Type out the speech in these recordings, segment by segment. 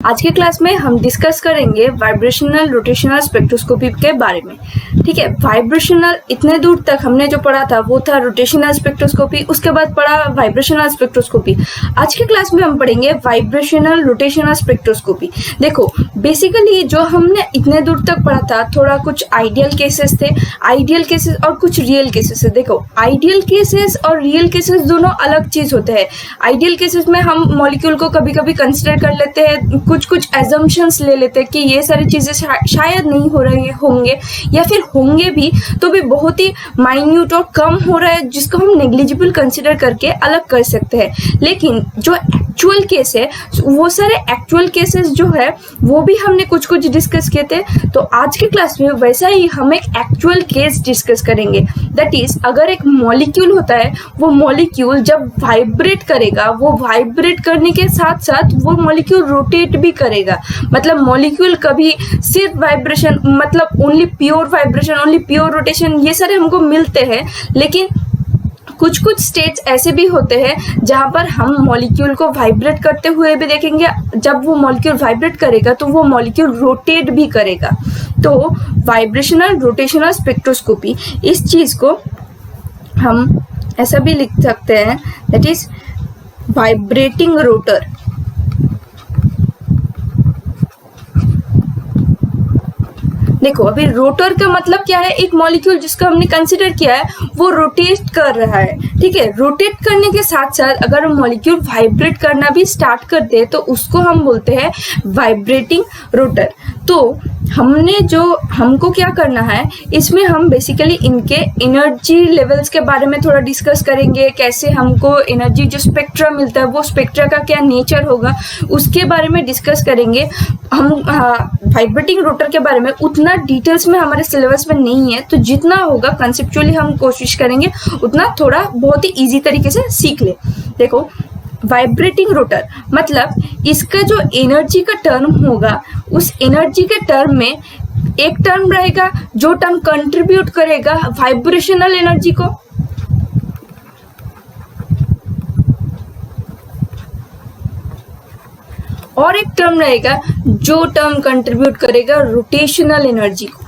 आज के क्लास में हम डिस्कस करेंगे वाइब्रेशनल रोटेशनल स्पेक्ट्रोस्कोपी के बारे में। ठीक है, वाइब्रेशनल इतने दूर तक हमने जो पढ़ा था वो था रोटेशनल स्पेक्ट्रोस्कोपी, उसके बाद पढ़ा वाइब्रेशनल स्पेक्ट्रोस्कोपी। आज के क्लास में हम पढ़ेंगे वाइब्रेशनल रोटेशनल स्पेक्ट्रोस्कोपी। देखो, बेसिकली जो हमने इतने दूर तक पढ़ा था थोड़ा कुछ आइडियल केसेस थे, आइडियल केसेस और कुछ रियल केसेस है। देखो, आइडियल केसेस और रियल केसेस दोनों अलग चीज होते हैं। आइडियल केसेस में हम मॉलिक्यूल को कभी कभी कंसिडर कर लेते हैं, कुछ एजम्पशंस ले लेते हैं कि ये सारी चीजें शायद नहीं हो रहे होंगे, या फिर होंगे भी तो भी बहुत ही माइन्यूट और कम हो रहा है, जिसको हम नेग्लिजिबल कंसिडर करके अलग कर सकते हैं। लेकिन जो एक्चुअल केस है, वो सारे एक्चुअल केसेस जो है वो भी हमने कुछ डिस्कस किए थे। तो आज के क्लास में वैसा ही हम एक एक्चुअल केस डिस्कस करेंगे। दैट इज, अगर एक मॉलिक्यूल होता है, वो मॉलिक्यूल जब वाइब्रेट करेगा, वो वाइब्रेट करने के साथ साथ वो मॉलिक्यूल रोटेट भी करेगा। मतलब मॉलिक्यूल कभी सिर्फ वाइब्रेशन, मतलब only pure vibration, only pure rotation, ये सारे हमको मिलते हैं। लेकिन कुछ स्टेट्स ऐसे भी होते हैं जहां पर हम मॉलिक्यूल को वाइब्रेट करते हुए भी देखेंगे। जब वो मॉलिक्यूल वाइब्रेट करेगा तो वो मॉलिक्यूल रोटेट भी करेगा। तो वाइब्रेशनल रोटेशनल स्पेक्ट्रोस्कोपी, इस चीज को हम ऐसा भी लिख सकते हैं, दैट इज वाइब्रेटिंग रोटर। देखो, अभी रोटर का मतलब क्या है? एक मॉलिक्यूल जिसको हमने कंसिडर किया है वो रोटेट कर रहा है। ठीक है, रोटेट करने के साथ साथ अगर मॉलिक्यूल वाइब्रेट करना भी स्टार्ट कर दे तो उसको हम बोलते हैं वाइब्रेटिंग रोटर। तो हमको क्या करना है, इसमें हम बेसिकली इनके एनर्जी लेवल्स के बारे में थोड़ा डिस्कस करेंगे। कैसे हमको एनर्जी जो स्पेक्ट्रा मिलता है, वो स्पेक्ट्रा का क्या नेचर होगा, उसके बारे में डिस्कस करेंगे। हम वाइब्रेटिंग रोटर के बारे में उतना डिटेल्स में हमारे सिलेबस में नहीं है, तो जितना होगा कंसेप्चुअली हम कोशिश करेंगे उतना थोड़ा बहुत ही इजी तरीके से सीख ले। देखो, वाइब्रेटिंग रोटर मतलब इसका जो एनर्जी का टर्म होगा, उस एनर्जी के टर्म में एक टर्म रहेगा जो टर्म कंट्रीब्यूट करेगा वाइब्रेशनल एनर्जी को, और एक टर्म रहेगा जो टर्म कंट्रीब्यूट करेगा रोटेशनल एनर्जी को।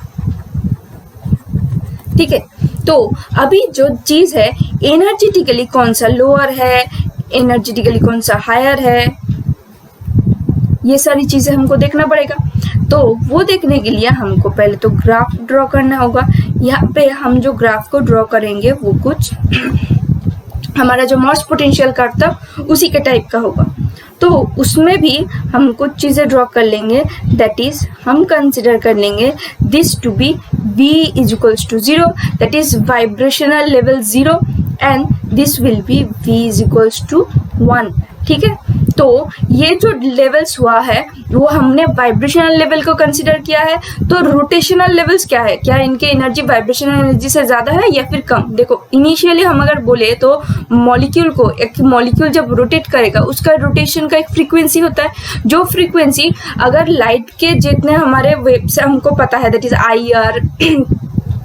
ठीक है, तो अभी जो चीज है, एनर्जेटिकली कौन सा लोअर है, एनर्जेटिकली कौन सा हायर है, ये सारी चीजें हमको देखना पड़ेगा। तो वो देखने के लिए हमको पहले तो ग्राफ ड्रॉ करना होगा। यहाँ पे हम जो ग्राफ को ड्रॉ करेंगे वो कुछ हमारा जो मॉस पोटेंशियल कर्व था उसी के टाइप का होगा। तो उसमें भी हम कुछ चीजें ड्रॉ कर लेंगे। दैट इज, हम कंसिडर कर लेंगे this to be V is equals to 0, that is vibrational level 0, and this will be V is equals to 1। ठीक है, तो ये जो लेवल्स हुआ है वो हमने वाइब्रेशनल लेवल को कंसिडर किया है। तो रोटेशनल लेवल्स क्या है, क्या इनके एनर्जी वाइब्रेशनल एनर्जी से ज्यादा है या फिर कम? देखो, इनिशियली हम अगर बोले तो मॉलिक्यूल को, एक मॉलिक्यूल जब रोटेट करेगा उसका रोटेशन का एक फ्रीक्वेंसी होता है, जो फ्रीक्वेंसी अगर लाइट के जितने हमारे वेव से हमको पता है, that is IR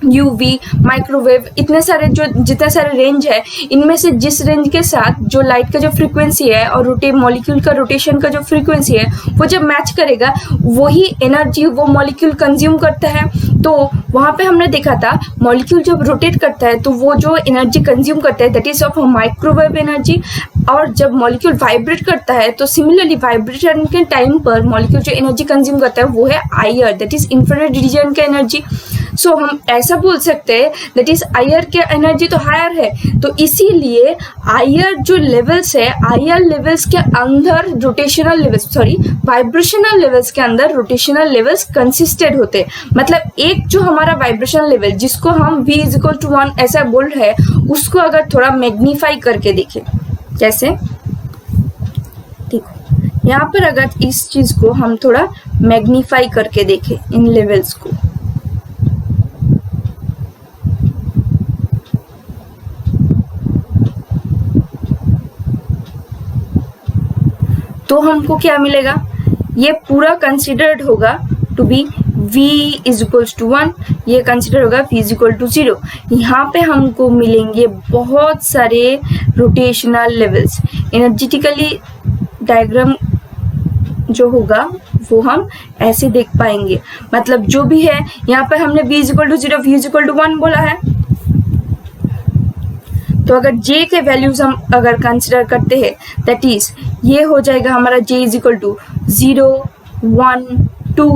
UV microwave, इतने सारे जो जितने सारे रेंज है, इनमें से जिस रेंज के साथ जो लाइट का जो फ्रीक्वेंसी है और मॉलिक्यूल का रोटेशन का जो फ्रीक्वेंसी है वो जब मैच करेगा वही एनर्जी वो मॉलिक्यूल कंज्यूम करता है। तो वहां पे हमने देखा था मॉलिक्यूल जब रोटेट करता है तो वो जो एनर्जी कंज्यूम करता है that is of microwave energy, और जब मॉलिक्यूल वाइब्रेट करता है तो सिमिलरली वाइब्रेशन के टाइम पर मॉलिक्यूल जो एनर्जी कंज्यूम करता है वो है IR, that is infrared reason का एनर्जी। सो हम ऐसा बोल सकते हैं दैट इज IR के एनर्जी तो हायर है, तो इसीलिए IR जो लेवल्स है, IR लेवल्स के अंदर rotational levels, sorry vibrational levels के अंदर रोटेशनल लेवल्स कंसिस्टेड होते हैं। मतलब एक जो हमारा वाइब्रेशनल लेवल जिसको हम V is equal to 1 ऐसा बोल रहे हैं, उसको अगर थोड़ा मैग्नीफाई करके देखें, कैसे? ठीक, यहाँ पर अगर इस चीज को हम थोड़ा मैग्नीफाई करके देखें, इन लेवल्स को, तो हमको क्या मिलेगा? ये पूरा कंसिडर्ड होगा to be V is equals to 1, ये कंसिडर होगा V is equal to 0। यहाँ पे हमको मिलेंगे बहुत सारे रोटेशनल लेवल्स। एनर्जेटिकली डायग्राम जो होगा वो हम ऐसे देख पाएंगे, मतलब जो भी है यहाँ पर हमने v equal to 0 v equal to 1 बोला है, तो अगर j के वैल्यूज हम अगर कंसिडर करते हैं दैट इज ये हो जाएगा हमारा j is equal to 0 1 2,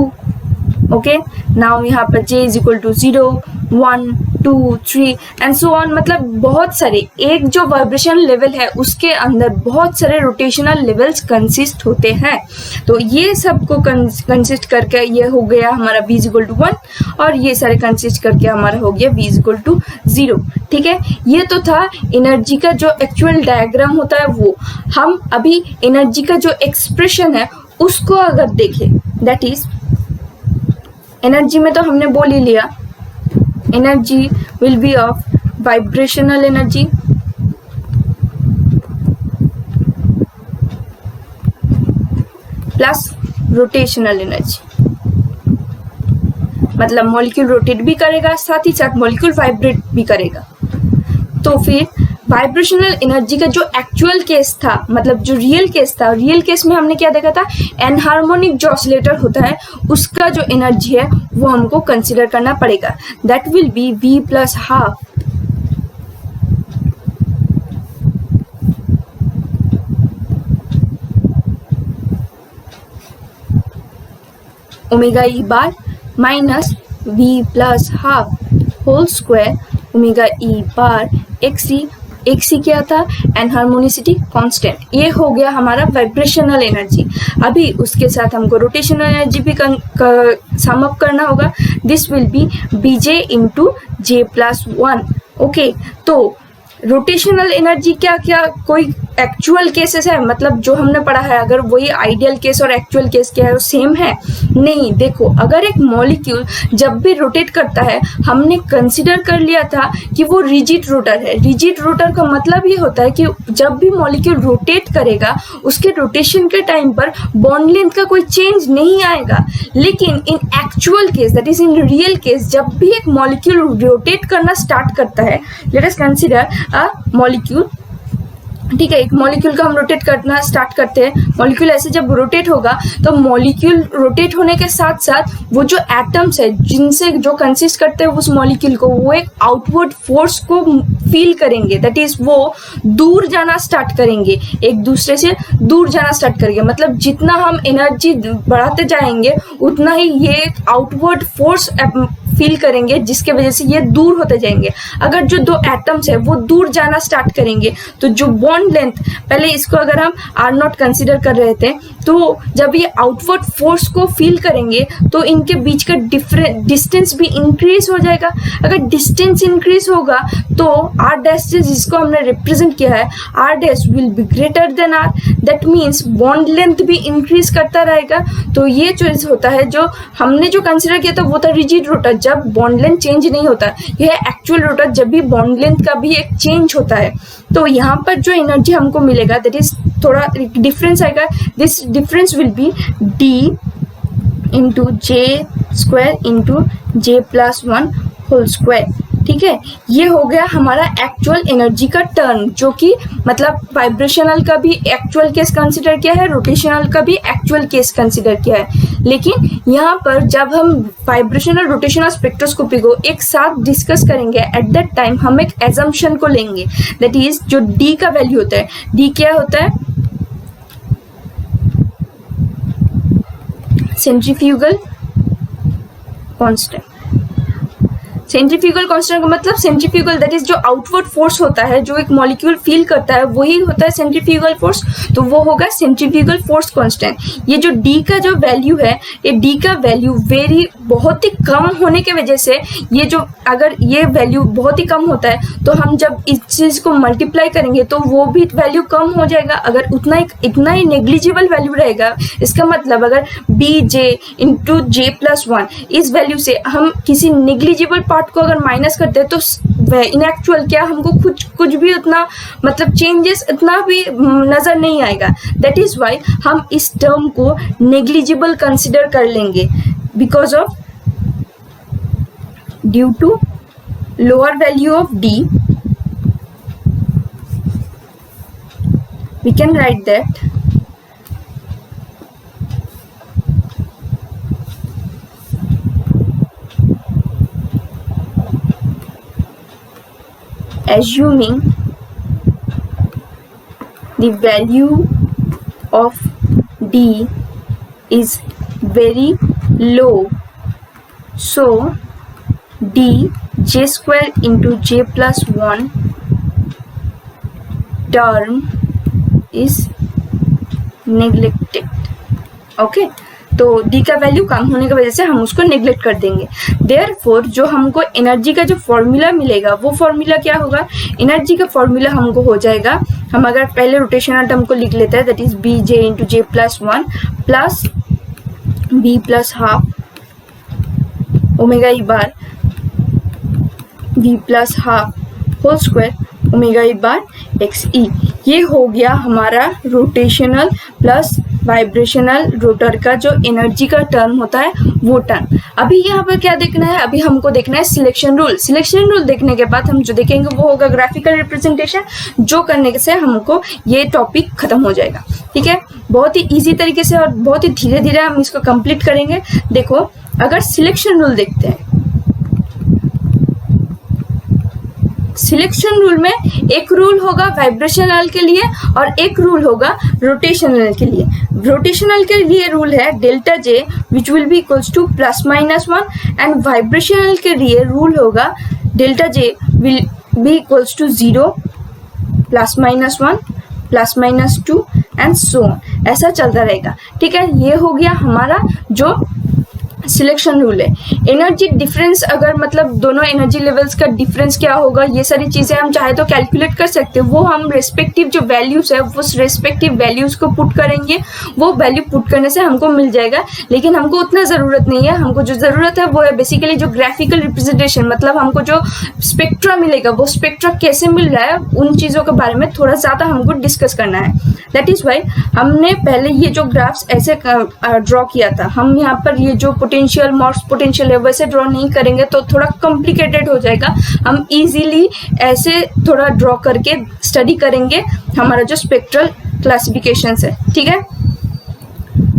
okay. Now यहाँ पर j is equal to 0 1 2 3 and so on, मतलब बहुत सारे, एक जो वाइब्रेशन लेवल है उसके अंदर बहुत सारे रोटेशनल लेवल्स कंसिस्ट होते हैं। तो ये सब को कंसिस्ट करके ये हो गया हमारा v इक्वल टू 1 और ये सारे कंसिस्ट करके हमारा हो गया v इक्वल टू 0, ठीक है। ये तो था एनर्जी का जो एक्चुअल डायग्राम होता है वो। हम अभी एनर्जी का जो एक्सप्रेशन है उसको अगर देखें, दैट इज एनर्जी में तो हमने बोल ही लिया, energy will be of vibrational energy plus rotational energy, मतलब मॉलिक्यूल रोटेट भी करेगा साथ ही साथ मॉलिक्यूल वाइब्रेट भी करेगा। तो फिर वाइब्रेशनल एनर्जी का जो एक्चुअल केस था, मतलब जो रियल केस था, रियल केस में हमने क्या देखा था, एनहार्मोनिक जो ऑसिलेटर होता है उसका जो एनर्जी है वो हमको कंसीडर करना पड़ेगा, that will be v plus half omega E bar minus v plus half whole square omega E bar x e क्या था, एनहार्मोनिसिटी कांस्टेंट। ये हो गया हमारा वाइब्रेशनल एनर्जी। अभी उसके साथ हमको रोटेशनल एनर्जी भी सम अप करना होगा, this will be B J into J plus 1, okay. तो रोटेशनल एनर्जी क्या क्या कोई एक्चुअल केसेस है, मतलब जो हमने पढ़ा है अगर वही आइडियल केस और एक्चुअल केस क्या है वो सेम है? नहीं। देखो, अगर एक मॉलिक्यूल जब भी रोटेट करता है हमने कंसीडर कर लिया था कि वो रिजिड रोटर है। रिजिड रोटर का मतलब ये होता है कि जब भी मॉलिक्यूल रोटेट करेगा उसके रोटेशन के टाइम पर बॉन्ड लेंथ का कोई चेंज नहीं आएगा। लेकिन इन actual case, that is in real case, जब भी एक मॉलिक्यूल रोटेट करना स्टार्ट करता है, let us consider a molecule, ठीक है, एक मॉलिक्यूल का हम रोटेट करना स्टार्ट करते हैं। मॉलिक्यूल ऐसे जब रोटेट होगा तो मॉलिक्यूल रोटेट होने के साथ साथ वो जो एटम्स है जिनसे जो कंसिस्ट करते हैं उस मॉलिक्यूल को, वो एक आउटवर्ड फोर्स को फील करेंगे, दैट इज वो दूर जाना स्टार्ट करेंगे, एक दूसरे से दूर जाना स्टार्ट करेंगे। मतलब जितना हम एनर्जी बढ़ाते जाएंगे उतना ही ये आउटवर्ड फोर्स फील करेंगे जिसके वजह से ये दूर होते जाएंगे। अगर जो दो एटम्स है वो दूर जाना स्टार्ट करेंगे तो जो बॉन्ड लेंथ, पहले इसको अगर हम आर नॉट कंसिडर कर रहे थे, तो जब ये आउटवर्ड फोर्स को फील करेंगे तो इनके बीच का डिस्टेंस भी इंक्रीज हो जाएगा। अगर डिस्टेंस इंक्रीज होगा तो आर डैश जिसको हमने रिप्रेजेंट किया है, R dash will be greater than R, that means bond length भी इंक्रीज करता रहेगा। तो ये जो होता है, जो हमने जो कंसिडर किया था वो था रिजिड रोटर, जब बॉन्ड लेंथ चेंज नहीं होता। यह एक्चुअल रोटर जब भी बॉन्ड लेंथ का भी एक चेंज होता है। तो यहाँ पर जो एनर्जी हमको मिलेगा दैट इज थोड़ा डिफरेंस आएगा, this difference will be D into J square into J plus 1 whole square, ठीक है। ये हो गया हमारा एक्चुअल एनर्जी का टर्म, जो कि मतलब वाइब्रेशनल का भी एक्चुअल केस कंसिडर किया है, रोटेशनल का भी एक्चुअल केस कंसिडर किया है। लेकिन यहाँ पर जब हम वाइब्रेशनल रोटेशनल स्पेक्ट्रोस्कोपी को एक साथ डिस्कस करेंगे, एट दैट टाइम हम एक एजम्पशन को लेंगे, दैट इज जो डी का वैल्यू होता है, डी क्या होता है, सेंट्रीफ्यूगल कांस्टेंट। सेंट्रीफ्यूगल कांस्टेंट का मतलब सेंट्रीफ्यूगल, दैट इज जो आउटवर्ड फोर्स होता है जो एक मॉलिक्यूल फील करता है वही होता है सेंट्रीफ्यूगल फोर्स, तो वो होगा सेंट्रीफ्यूगल फोर्स कांस्टेंट। ये जो डी का जो वैल्यू है, ये डी का वैल्यू वेरी बहुत ही कम होने की वजह से, ये जो अगर ये वैल्यू बहुत ही कम होता है तो हम जब इस चीज को मल्टीप्लाई करेंगे तो वो भी वैल्यू कम हो जाएगा। अगर इतना ही नेग्लिजिबल वैल्यू रहेगा, इसका मतलब अगर B J into J plus 1, इस वैल्यू से हम किसी नेग्लिजिबल पार्ट को अगर माइनस करते हैं तो इन एक्चुअल क्या हमको कुछ भी उतना मतलब चेंजेस इतना भी नजर नहीं आएगा। दैट इज वाई हम इस टर्म को नेग्लिजिबल कंसिडर कर लेंगे, because of due to lower value of D we can write that assuming the value of d is very low, so d j square into j plus 1 term is neglected. Okay तो d का value कम होने की वजह से हम उसको neglect कर देंगे. देयरफॉर जो हमको एनर्जी का जो फॉर्मूला मिलेगा वो फॉर्मूला क्या होगा, एनर्जी का फॉर्मूला हमको हो जाएगा, हम अगर पहले रोटेशनल टर्म को लिख लेते हैं that is B J into J plus 1 plus B plus half omega E bar B plus half whole square omega E bar X E. ये हो गया हमारा रोटेशनल प्लस वाइब्रेशनल रोटर का जो एनर्जी का टर्म होता है वो टर्म. अभी यहाँ पर क्या देखना है, अभी हमको देखना है सिलेक्शन रूल. सिलेक्शन रूल देखने के बाद हम जो देखेंगे वो होगा ग्राफिकल रिप्रेजेंटेशन, जो करने से हमको ये टॉपिक खत्म हो जाएगा. ठीक है, बहुत ही इजी तरीके से और बहुत ही धीरे धीरे हम इसको कंप्लीट करेंगे. देखो अगर सिलेक्शन रूल देखते हैं, सिलेक्शन रूल में एक रूल होगा वाइब्रेशनल के लिए और एक रूल होगा रोटेशनल के लिए. रोटेशनल के लिए रूल है delta J which will be equals to plus minus 1 and vibrational के लिए रूल होगा delta J will be equals to 0 plus minus 1 plus minus 2 and so on. ऐसा चलता रहेगा. ठीक है, ये हो गया हमारा जो सिलेक्शन रूल है. एनर्जी डिफरेंस, अगर मतलब दोनों एनर्जी लेवल्स का डिफरेंस क्या होगा, ये सारी चीज़ें हम चाहे तो कैलकुलेट कर सकते हैं. वो हम रेस्पेक्टिव जो वैल्यूज़ है उस रेस्पेक्टिव वैल्यूज़ को पुट करेंगे, वो वैल्यू पुट करने से हमको मिल जाएगा. लेकिन हमको उतना ज़रूरत नहीं है. हमको जो ज़रूरत है वो है बेसिकली जो ग्राफिकल रिप्रेजेंटेशन, मतलब हमको जो स्पेक्ट्रा मिलेगा वो स्पेक्ट्रा कैसे मिल रहा है उन चीज़ों के बारे में थोड़ा ज़्यादा हमको डिस्कस करना है. दैट इज़ वाई हमने पहले ये जो ग्राफ्स ऐसे ड्रॉ किया था. हम यहाँ पर ये जो पोटेंशियल मास पोटेंशियल है वैसे ड्रॉ नहीं करेंगे तो थोड़ा कॉम्प्लिकेटेड हो जाएगा. हम इजीली ऐसे थोड़ा ड्रॉ करके स्टडी करेंगे हमारा जो स्पेक्ट्रल क्लासिफिकेशन है. ठीक है,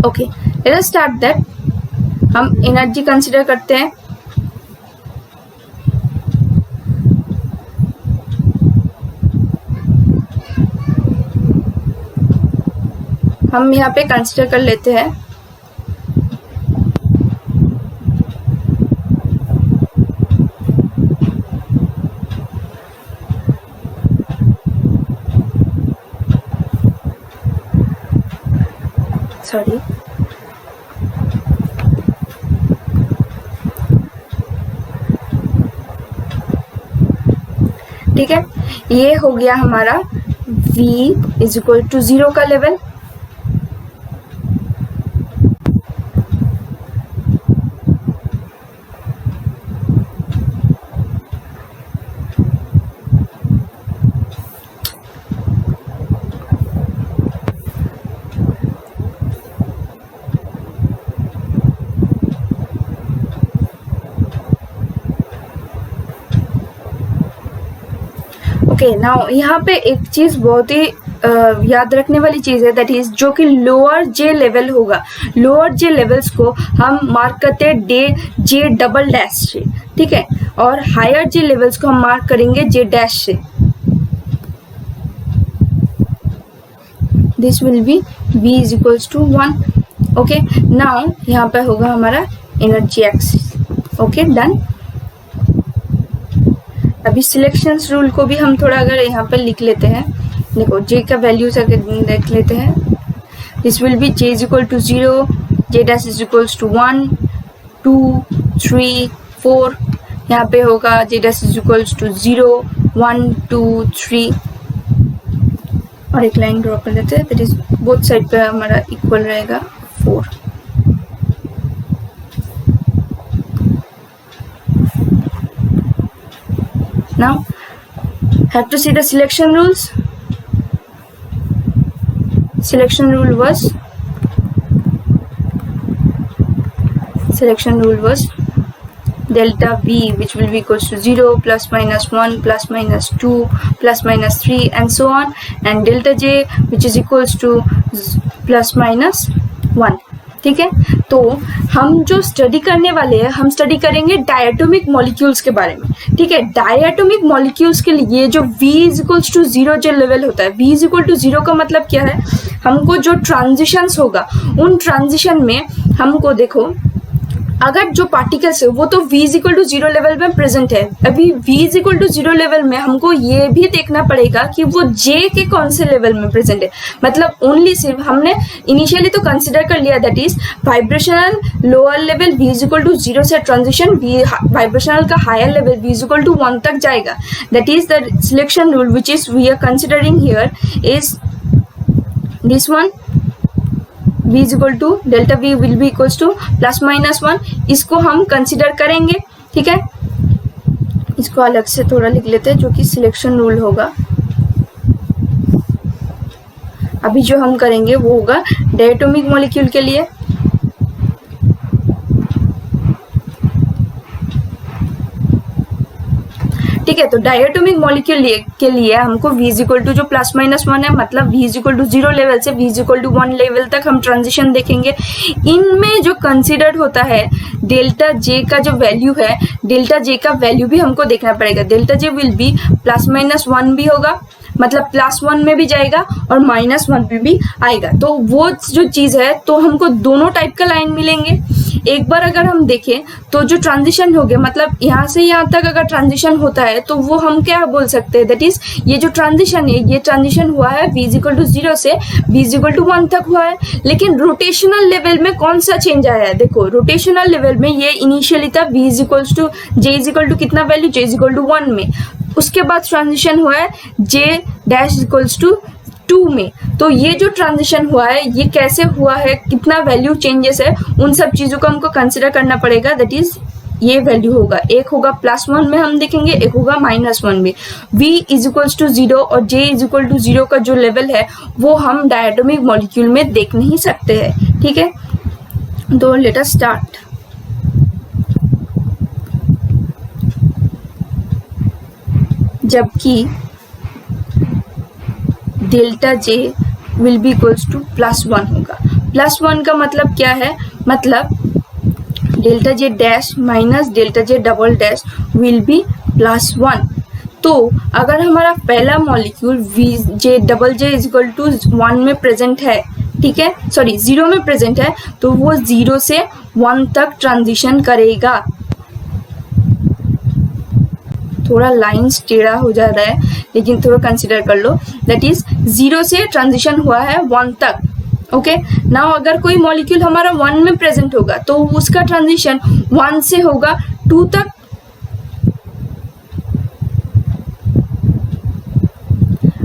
okay let us start that. हम एनर्जी कंसिडर करते हैं. हम यहाँ पे कंसिडर कर लेते हैं सॉरी ठीक है, ये हो गया हमारा V इज इक्वल टू 0 का लेवल. ओके नाउ यहाँ पे एक चीज बहुत ही याद रखने वाली चीज है दैट इज जो कि लोअर जे लेवल होगा. लोअर जे लेवल्स को हम मार्क करते हैं जे डबल डैश से. ठीक है, और हायर जे लेवल्स को हम मार्क करेंगे जे डैश से. This will be V is equals to 1. Okay now यहाँ पे होगा हमारा एनर्जी एक्सिस. Okay done. अभी सिलेक्शन रूल को भी हम थोड़ा अगर यहाँ पर लिख लेते हैं. देखो जे का वैल्यूज अगर देख लेते हैं, this will be J is equal to 0, J dash is equals to 1 2 3 4. यहाँ पे होगा J dash is equals to 0 1 2 3 और एक लाइन ड्रॉ कर लेते हैं दैट इज बोथ साइड पे हमारा इक्वल रहेगा 4. Now have to see the selection rules. Selection rule was delta V which will be equals to 0 plus minus 1 plus minus 2 plus minus 3 and so on, and delta J which is equals to plus minus 1. ठीक है, तो हम जो study करने वाले हैं, हम study करेंगे डायटोमिक मॉलिक्यूल्स के बारे में, ठीक है। डायटोमिक मॉलिक्यूल्स के लिए जो V इक्वल्स टू 0 जो लेवल होता है, V इक्वल टू 0 का मतलब क्या है, हमको जो ट्रांजिशंस होगा उन ट्रांजिशन में हमको देखो, अगर जो पार्टिकल्स है वो तो V इक्वल टू 0 लेवल में प्रेजेंट है, अभी V इक्वल टू 0 लेवल में हमको ये भी देखना पड़ेगा कि वो J के कौन से लेवल में प्रेजेंट है। मतलब ओनली सिर्फ हमने इनिशियली तो कंसिडर कर लिया, that is vibrational lower level V equal to 0 से ट्रांजिशन वाइब्रेशनल का higher level V equal to 1 तक जाएगा। That is the selection rule which is we are considering here is this one, V is equal to delta V will be equals to ±1। इसको हम consider करेंगे, ठीक है। इसको अलग से थोड़ा लिख लेते हैं जो कि सिलेक्शन रूल होगा। अभी जो हम करेंगे वो होगा डायटोमिक मॉलिक्यूल के लिए। ठीक है, तो डायटोमिक मॉलिक्यूल के लिए हमको V इक्वल टू जो ±1 है, मतलब V इक्वल टू 0 लेवल से V इक्वल टू 1 लेवल तक हम ट्रांजिशन देखेंगे। इनमें जो कंसिडर्ड होता है डेल्टा J का जो वैल्यू है, डेल्टा J का वैल्यू भी हमको देखना पड़ेगा। डेल्टा J विल बी ±1 भी होगा, मतलब +1 में भी जाएगा और -1 में भी आएगा। तो वो जो चीज़ है, तो हमको दोनों टाइप का लाइन मिलेंगे। एक बार अगर हम देखें तो जो ट्रांजिशन हो गया, मतलब यहाँ से यहाँ तक अगर ट्रांजिशन होता है तो वो हम क्या बोल सकते हैं, दैट इज ये जो ट्रांजिशन है, ये ट्रांजिशन हुआ है V इक्वल टू 0 से V इक्वल टू 1 तक हुआ है। लेकिन रोटेशनल लेवल में कौन सा चेंज आया है, देखो रोटेशनल लेवल में ये इनिशियली था V equal to J equal to कितना वैल्यू, J इक्वल टू 1 में, उसके बाद ट्रांजिशन हुआ है J डैश इक्वल्स टू 2 में। तो ये जो ट्रांजिशन हुआ है ये कैसे हुआ है, कितना वैल्यू चेंजेस है, उन सब चीज़ों को हमको कंसिडर करना पड़ेगा। दैट इज ये वैल्यू होगा, एक होगा +1 में हम देखेंगे, एक होगा -1 में। V इज इक्वल्स टू 0 और J इज इक्वल टू 0 का जो लेवल है वो हम डायटोमिक मॉलिक्यूल में देख नहीं सकते हैं, ठीक है। तो लेट अस स्टार्ट। जबकि delta J will be equals to +1 होगा। +1 का मतलब क्या है, मतलब delta J dash minus delta J double dash will be +1। तो अगर हमारा पहला molecule J double J is equal to 1 में प्रेजेंट है, ठीक है, सॉरी 0 में प्रेजेंट है, तो वो 0 से 1 तक ट्रांजिशन करेगा। थोड़ा लाइन्स टेढ़ा हो जा रहा है लेकिन थोड़ा कंसिडर कर लो। दैट इज 0 से ट्रांजिशन हुआ है 1 तक, ओके। नाउ अगर कोई मॉलिक्यूल हमारा 1 में प्रेजेंट होगा तो उसका ट्रांजिशन 1 से होगा 2 तक।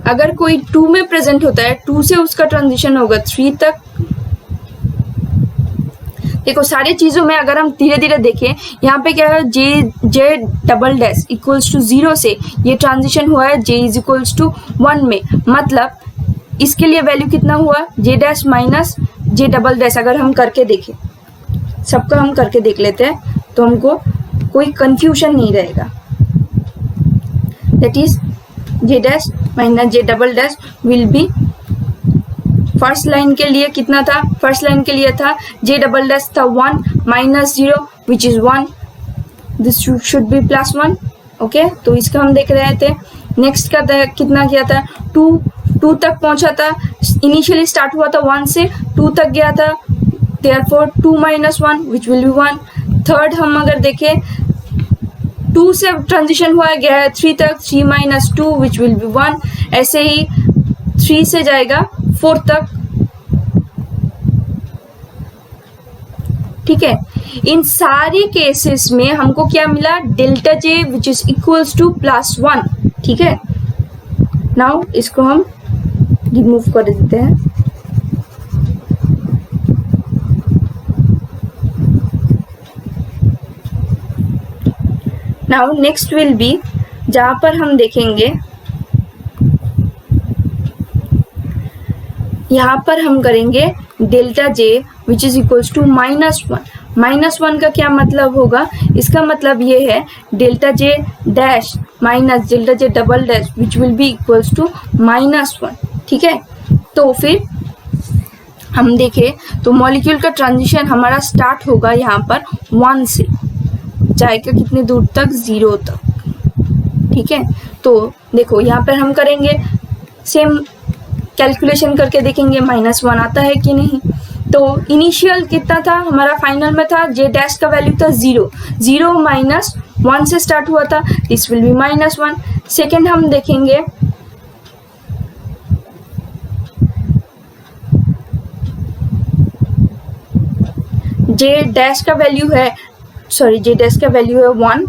अगर कोई 2 में प्रेजेंट होता है, 2 से उसका ट्रांजिशन होगा 3 तक। देखो सारी चीजों में अगर हम धीरे धीरे देखें, यहाँ पे क्या है, J double dash equals to 0 से ये ट्रांजिशन हुआ है J इज इक्वल्स टू 1 में, मतलब इसके लिए वैल्यू कितना हुआ, J dash minus J double dash. अगर हम करके देखें, सबका हम करके देख लेते हैं तो हमको कोई कंफ्यूजन नहीं रहेगा। That is J dash minus J double dash will B, first line के लिए कितना था, फर्स्ट लाइन के लिए था J डबल डैश था 1 minus 0 which is 1, this should be +1, okay. तो इसका हम देख रहे थे। नेक्स्ट का कितना किया था, 2 तक पहुंचा था, इनिशियली स्टार्ट हुआ था 1 से 2 तक गया था, therefore 2 minus 1 which will be 1। Third हम अगर देखें, 2 से ट्रांजिशन हुआ गया है 3 तक, 3 माइनस 2 विच विल बी 1। ऐसे ही 3 से जाएगा 4 तक, ठीक है। इन सारी केसेस में हमको क्या मिला, delta J which is equals to +1, ठीक है। नाउ इसको हम रिमूव कर देते हैं। नाउ नेक्स्ट विल बी, जहां पर हम देखेंगे, यहाँ पर हम करेंगे delta J which is equals to -1। -1 का क्या मतलब होगा, इसका मतलब ये है delta J dash minus delta J double dash which will be equals to -1, ठीक है। तो फिर हम देखें तो मॉलिक्यूल का ट्रांजिशन हमारा स्टार्ट होगा यहाँ पर 1 से, जाएगा कितने दूर तक, 0 तक। ठीक है, तो देखो यहाँ पर हम करेंगे सेम कैलकुलेशन करके देखेंगे -1 आता है कि नहीं। तो इनिशियल कितना था हमारा, फाइनल में था जे डैश का वैल्यू था 0, 0 -1 से स्टार्ट हुआ था, दिस विल बी -1। सेकेंड हम देखेंगे जे डैश का वैल्यू है, सॉरी जे डैश का वैल्यू है 1,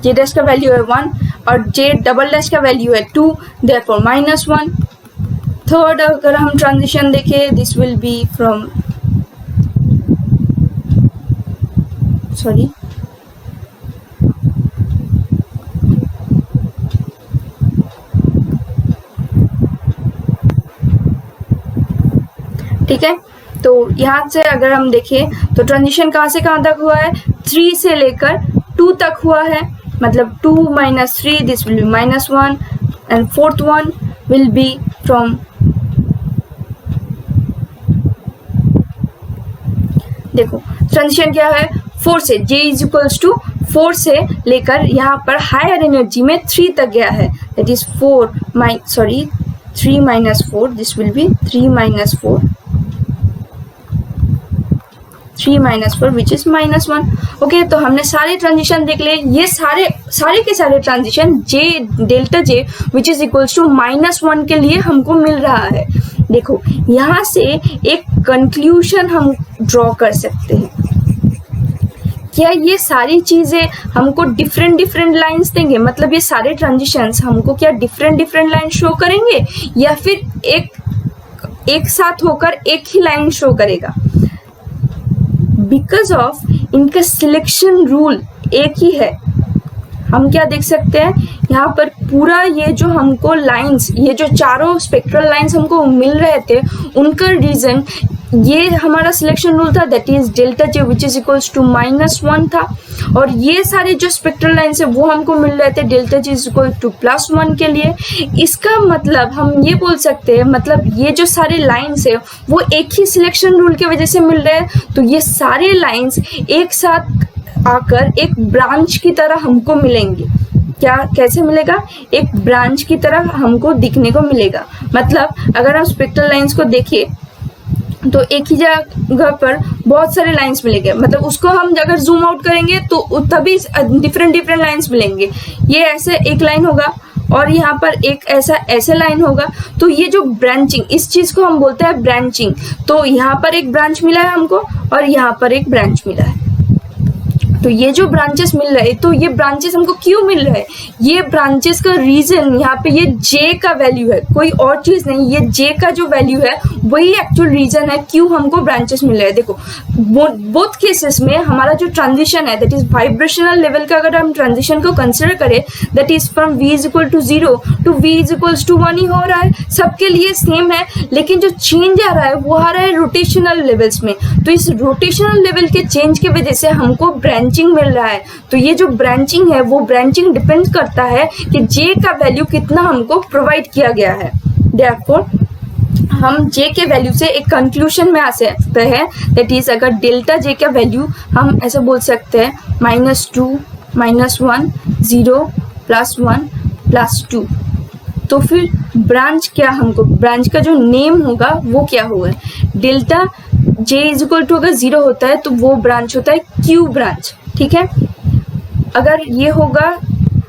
जे डैश का वैल्यू है 1 और जे डबल डैश का वैल्यू है 2, देयरफॉर -1। थर्ड अगर हम ट्रांजिशन देखें, this will B from, sorry ठीक है, तो यहाँ से अगर हम देखें तो ट्रांजिशन कहाँ से कहाँ तक हुआ है, 3 से लेकर 2 तक हुआ है, मतलब 2 - 3 this will be -1 and fourth one will be from, देखो ट्रांजिशन क्या है 4 से, J इज इक्वल्स टू 4 से लेकर यहाँ पर हायर एनर्जी में 3 तक गया है, that is 3 - 4 this will B 3 - 4, 3 - 4 which is -1। Okay, तो हमने सारे ट्रांजिशन देख लिए, ये सारे के सारे transition J delta J which is equals to -1 के लिए हमको मिल रहा है। देखो यहाँ से एक कंक्लूजन हम ड्रॉ कर सकते हैं, क्या ये सारी चीजें हमको डिफरेंट लाइंस देंगे, मतलब ये सारे ट्रांजिशंस हमको क्या डिफरेंट लाइन शो करेंगे या फिर एक साथ होकर एक ही लाइन शो करेगा। बिकॉज ऑफ इनका सिलेक्शन रूल एक ही है, हम क्या देख सकते हैं यहाँ पर पूरा ये जो हमको लाइंस, ये जो चारों स्पेक्ट्रल लाइंस हमको मिल रहे थे उनका रीजन ये हमारा सिलेक्शन रूल था, that is delta J which is equals to -1 था, और ये सारे जो स्पेक्ट्रल लाइंस है वो हमको मिल रहे थे delta J is equal to +1 के लिए। इसका मतलब हम ये बोल सकते हैं, मतलब ये जो सारे लाइंस है वो एक ही सिलेक्शन रूल की वजह से मिल रहे हैं, तो ये सारे लाइंस एक साथ आकर एक ब्रांच की तरह हमको मिलेंगे। क्या कैसे मिलेगा, एक ब्रांच की तरह हमको दिखने को मिलेगा। मतलब अगर हम स्पेक्ट्रल लाइंस को देखें तो एक ही जगह पर बहुत सारे लाइंस मिलेंगे, मतलब उसको हम अगर जूम आउट करेंगे तो तभी डिफरेंट लाइंस मिलेंगे। ये ऐसे एक लाइन होगा और यहाँ पर एक ऐसे लाइन होगा, तो ये जो ब्रांचिंग, इस चीज को हम बोलते हैं ब्रांचिंग। तो यहाँ पर एक ब्रांच मिला है हमको और यहाँ पर एक ब्रांच मिला है, तो ये जो ब्रांचेस मिल रहे हैं, तो ये ब्रांचेस हमको क्यों मिल रहे हैं, ये ब्रांचेस का रीजन यहाँ पे ये जे का वैल्यू है, कोई और चीज नहीं, ये जे का जो वैल्यू है वही एक्चुअल रीजन है क्यों हमको ब्रांचेस मिल रहे हैं। देखो बोथ केसेस में हमारा जो ट्रांजिशन है दैट इज वाइब्रेशनल लेवल का, अगर हम ट्रांजिशन को कंसिडर करें that is from v is equal to 0 to v is equal to 1 ही हो रहा है, सबके लिए सेम है, लेकिन जो चेंज आ रहा है वो आ रहा है रोटेशनल लेवल्स में। तो इस रोटेशनल लेवल के चेंज की वजह से हमको ब्रांचिंग मिल रहा है। तो ये जो ब्रांचिंग है वो ब्रांचिंग डिपेंड करता है कि जे का वैल्यू कितना हमको प्रोवाइड किया गया है। देयरफॉर हम जे के वैल्यू से एक कंक्लूजन में आ सकते हैं, दैट इज अगर डेल्टा जे का वैल्यू हम ऐसे बोल सकते हैं -2 -1 0 +1 +2। तो फिर ब्रांच क्या, हमको ब्रांच का जो नेम होगा वो क्या होगा, delta J is equal to अगर 0 होता है तो वो ब्रांच होता है क्यू ब्रांच, ठीक है। अगर ये होगा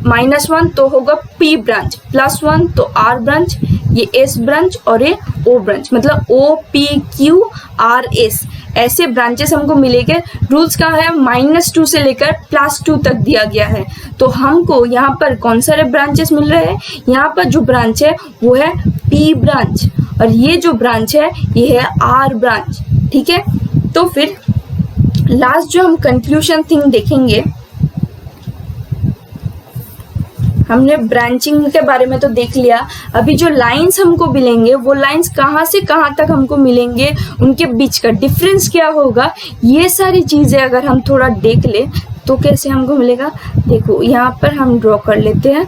-1 तो होगा पी ब्रांच, +1 तो आर ब्रांच, ये एस ब्रांच और ये ओ ब्रांच, मतलब O P Q R S ऐसे ब्रांचेस हमको मिलेंगे। रूल्स कहाँ है, -2 से लेकर +2 तक दिया गया है। तो हमको यहाँ पर कौन सारे ब्रांचेस मिल रहे हैं, यहाँ पर जो ब्रांच है वो है पी ब्रांच और ये जो ब्रांच है ये है आर ब्रांच, ठीक है। तो फिर लास्ट जो हम कंक्लूजन थिंग देखेंगे, हमने ब्रांचिंग के बारे में तो देख लिया, अभी जो लाइंस हमको मिलेंगे वो लाइंस कहाँ से कहाँ तक हमको मिलेंगे, उनके बीच का डिफरेंस क्या होगा, ये सारी चीज़ें अगर हम थोड़ा देख ले तो कैसे हमको मिलेगा। देखो यहाँ पर हम ड्रॉ कर लेते हैं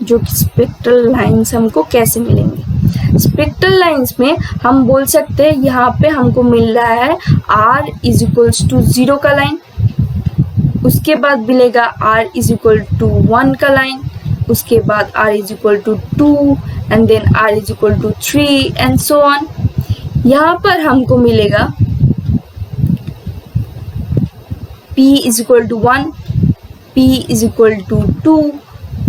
जो स्पेक्ट्रल लाइंस हमको कैसे मिलेंगे। स्पेक्ट्रल लाइंस में हम बोल सकते हैं यहाँ पे हमको मिल रहा है r इज इक्वल्स टू 0 का लाइन, उसके बाद मिलेगा r इज इक्वल टू 1 का लाइन, उसके बाद r is equal to 2 and then r is equal to 3 and so on. यहाँ पर हमको मिलेगा p is equal to 1, p is equal to 2,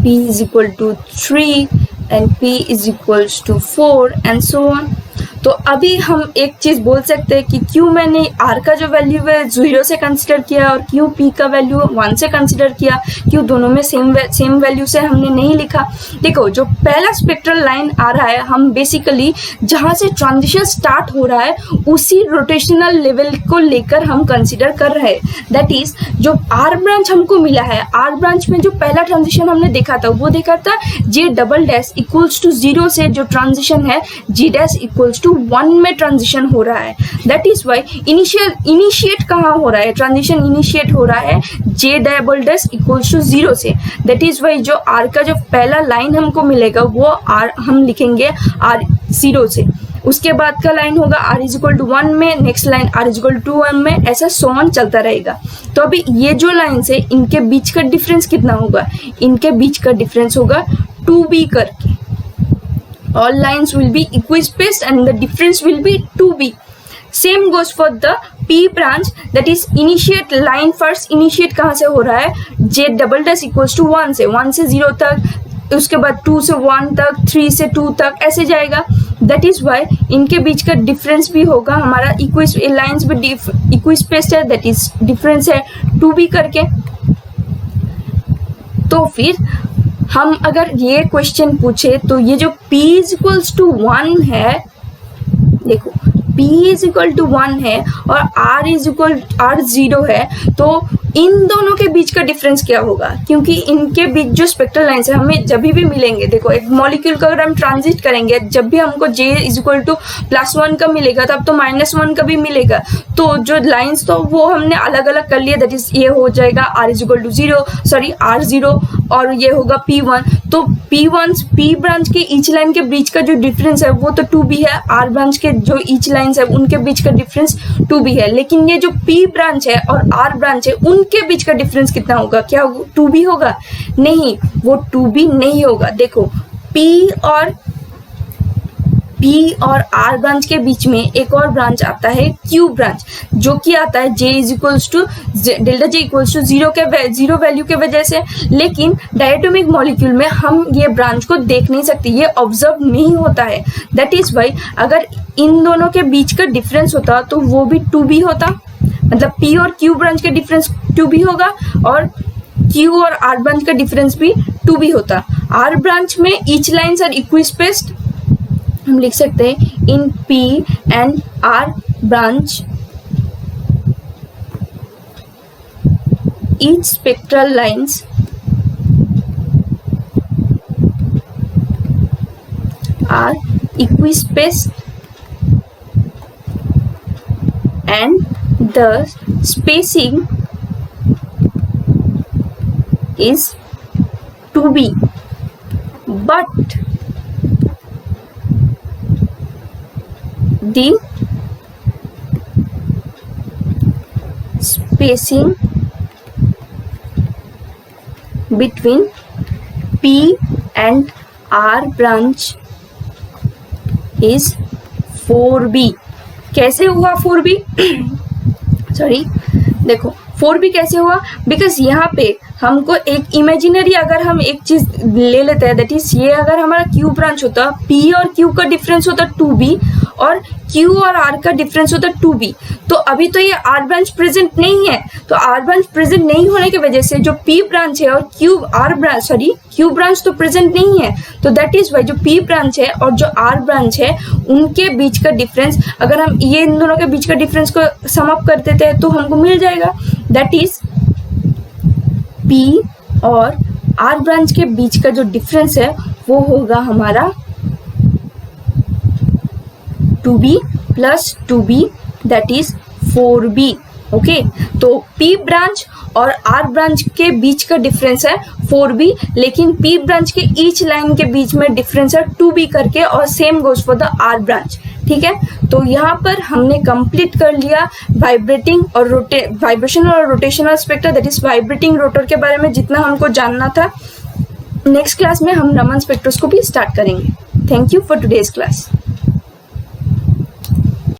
p is equal to 3 and p is equals to 4 and so on। तो अभी हम एक चीज बोल सकते हैं कि क्यों मैंने r का जो वैल्यू है 0 से कंसिडर किया और क्यों p का वैल्यू 1 से कंसिडर किया, क्यों दोनों में सेम वैल्यू से हमने नहीं लिखा। देखो जो पहला स्पेक्ट्रल लाइन आ रहा है, हम बेसिकली जहां से ट्रांजिशन स्टार्ट हो रहा है उसी रोटेशनल लेवल को लेकर हम कंसिडर कर रहे हैं। दैट इज जो r ब्रांच हमको मिला है, r ब्रांच में जो पहला ट्रांजिशन हमने देखा था वो देखा था j double dash equals to 0 से जो ट्रांजिशन है g डैश इक्वल्स टू 1 में ट्रांजिशन हो रहा है। दैट इज वाई इनिशिएट कहाँ हो रहा है, ट्रांजिशन इनिशिएट हो रहा है j double dash equals to 0 से। दैट इज वाई जो r का जो पहला लाइन हमको मिलेगा वो r हम लिखेंगे r 0 से, उसके बाद का लाइन होगा r इज इक्वल टू 1 में, next line r is equal to 1 में, ऐसा सो ऑन चलता रहेगा। तो अभी ये जो लाइन्स है इनके बीच का डिफरेंस कितना होगा, इनके बीच का डिफरेंस होगा 2b करके। All lines will be equispaced and the difference will be 2b. Same goes for the P branch, that is initiate line first initiate कहाँ से हो रहा है, j double dash equals to 1 से 0 तक, उसके बाद 2 से 1 तक, 3 से 2 तक, ऐसे जाएगा। दैट इज वाई इनके बीच का डिफरेंस भी होगा हमारा लाइन्स भी इक्विस्पेस्ड है, दैट इज डिफरेंस है 2b करके। तो फिर हम अगर ये क्वेश्चन पूछे तो ये जो p इज इक्वल्स टू 1 है, देखो p इज इक्वल टू 1 है और r इज इक्वल r 0 है, तो इन दोनों के बीच का डिफरेंस क्या होगा, क्योंकि इनके बीच जो स्पेक्ट्रल लाइन्स है हमें जब भी मिलेंगे, देखो एक मॉलिक्यूल का अगर हम ट्रांजिट करेंगे, जब भी हमको j इज इक्वल टू +1 का मिलेगा तब तो -1 का भी मिलेगा। तो जो लाइन्स तो वो हमने अलग अलग कर लिया, दैट इज ये हो जाएगा r is equal to 0, sorry r0 और ये होगा p1। तो p ब्रांच के ईच लाइन के बीच का जो डिफरेंस है वो तो 2b है, r ब्रांच के जो ईच लाइन्स है उनके बीच का डिफरेंस 2b है, लेकिन ये जो p ब्रांच है और r ब्रांच है उनके बीच का डिफरेंस कितना होगा, क्या 2b होगा? नहीं, वो 2b नहीं होगा। देखो P और R ब्रांच के बीच में एक और ब्रांच आता है Q ब्रांच, जो कि आता है J is equals to delta J equals to 0 value के वजह से। लेकिन डायटोमिक मॉलिक्यूल में हम ये ब्रांच को देख नहीं सकते, ये ऑब्जर्व नहीं होता है। दैट इज वाई अगर इन दोनों के बीच का डिफरेंस होता तो वो भी 2b होता, मतलब P और Q ब्रांच का डिफरेंस 2b होगा और Q और R ब्रांच का डिफरेंस भी 2b होता। R ब्रांच में ईच लाइन्स आर इक्विस्पेस्ड, हम लिख सकते हैं इन P and R branch each spectral lines are equispaced and the spacing is 2b, but the spacing between P and R branch is 4b। कैसे हुआ 4b? Sorry, देखो 4b कैसे हुआ, बिकॉज यहाँ पे हमको एक इमेजिनरी अगर हम एक चीज ले लेते हैं, दैट इज ये अगर हमारा Q ब्रांच होता, P और Q का डिफरेंस होता 2b और Q और R का डिफरेंस होता 2b, तो अभी तो ये R ब्रांच प्रेजेंट नहीं है। तो R ब्रांच प्रेजेंट नहीं होने की वजह से जो P ब्रांच है और Q ब्रांच तो प्रेजेंट नहीं है, तो दैट इज वाई जो P ब्रांच है और जो R ब्रांच है उनके बीच का डिफरेंस, अगर हम ये इन दोनों के बीच का डिफरेंस को सम अप कर देते हैं तो हमको मिल जाएगा, दैट इज P और R ब्रांच के बीच का जो डिफरेंस है वो होगा हमारा 2b plus 2b, that is 4b। Okay तो पी ब्रांच और आर ब्रांच के बीच का डिफरेंस है 4b, लेकिन पी ब्रांच के ईच लाइन के बीच में डिफरेंस है 2b करके, और same goes for the R branch. ठीक है, तो यहाँ पर हमने कंप्लीट कर लिया वाइब्रेटिंग और वाइब्रेशन और rotational spectra, that is vibrating rotor के बारे में जितना हमको जानना था। नेक्स्ट क्लास में हम रमन स्पेक्ट्रोस्कोपी स्टार्ट करेंगे। Thank you for today's class.